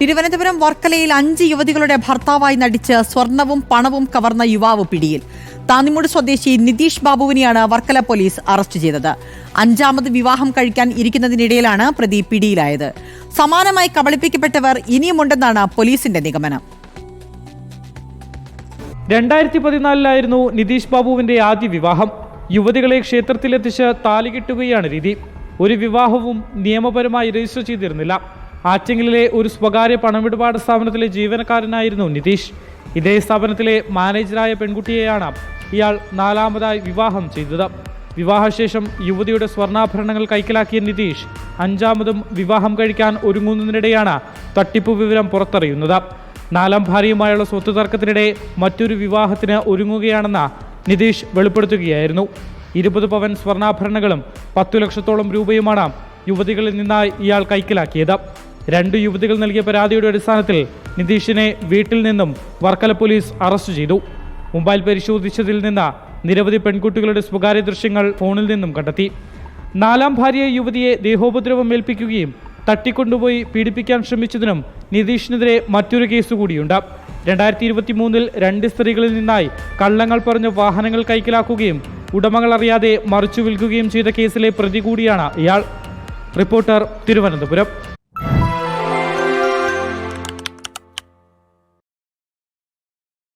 തിരുവനന്തപുരം വർക്കലയിൽ 5 യുവതികളുടെ ഭർത്താവായി നടിച്ച് സ്വർണവും പണവും കവർന്ന യുവാവ് പിടിയിൽ. താന്നിമൂട് സ്വദേശി നിതീഷ് ബാബുവിനെയാണ് വർക്കല പോലീസ് അറസ്റ്റ് ചെയ്തത്. 5ാമത് വിവാഹം കഴിക്കാൻ ഇരിക്കുന്നതിനിടയിലാണ് പ്രതി പിടിയിലായത്. സമാനമായി കബളിപ്പിക്കപ്പെട്ടവർ ഇനിയുമുണ്ടെന്നാണ് പോലീസിന്റെ നിഗമനം. 2014 നിതീഷ് ബാബുവിന്റെ ആദ്യ വിവാഹം. യുവതികളെ ക്ഷേത്രത്തിലെത്തിച്ച് താലി കെട്ടുകയാണ് രീതി. ഒരു വിവാഹവും നിയമപരമായി രജിസ്റ്റർ ചെയ്തിരുന്നില്ല. ആറ്റിങ്ങലിലെ ഒരു സ്വകാര്യ പണമിടപാട് സ്ഥാപനത്തിലെ ജീവനക്കാരനായിരുന്നു നിതീഷ്. ഇതേ സ്ഥാപനത്തിലെ മാനേജറായ പെൺകുട്ടിയെയാണ് ഇയാൾ 4ാമതായി വിവാഹം ചെയ്തത്. വിവാഹശേഷം യുവതിയുടെ സ്വർണ്ണാഭരണങ്ങൾ കൈക്കലാക്കിയ നിതീഷ് 5ാമതും വിവാഹം കഴിക്കാൻ ഒരുങ്ങുന്നതിനിടെയാണ് തട്ടിപ്പ് വിവരം പുറത്തറിയുന്നത്. 4ാം ഭാര്യയുമായുള്ള സ്വത്ത് തർക്കത്തിനിടെ മറ്റൊരു വിവാഹത്തിന് ഒരുങ്ങുകയാണെന്ന് നിതീഷ് വെളിപ്പെടുത്തുകയായിരുന്നു. 20 പവൻ സ്വർണ്ണാഭരണങ്ങളും 10 ലക്ഷത്തോളം രൂപയുമാണ് യുവതികളിൽ നിന്നായി ഇയാൾ കൈക്കലാക്കിയത്. 2 യുവതികൾ നൽകിയ പരാതിയുടെ അടിസ്ഥാനത്തിൽ നിതീഷിനെ വീട്ടിൽ നിന്നും വർക്കല പോലീസ് അറസ്റ്റ് ചെയ്തു. മൊബൈൽ പരിശോധിച്ചതിൽ നിന്ന് നിരവധി പെൺകുട്ടികളുടെ സ്വകാര്യ ദൃശ്യങ്ങൾ ഫോണിൽ നിന്നും കണ്ടെത്തി. 4ാം ഭാര്യയെ യുവതിയെ ദേഹോപദ്രവം ഏൽപ്പിക്കുകയും തട്ടിക്കൊണ്ടുപോയി പീഡിപ്പിക്കാൻ ശ്രമിച്ചതിനും നിതീഷിനെതിരെ മറ്റൊരു കേസ് കൂടിയുണ്ട്. 2023 2 സ്ത്രീകളിൽ നിന്നായി കള്ളങ്ങൾ പറഞ്ഞ് വാഹനങ്ങൾ കൈക്കലാക്കുകയും ഉടമകൾ അറിയാതെ മറിച്ചു വിൽക്കുകയും ചെയ്ത കേസിലെ പ്രതി കൂടിയാണ് ഇയാൾ. റിപ്പോർട്ടർ, തിരുവനന്തപുരം.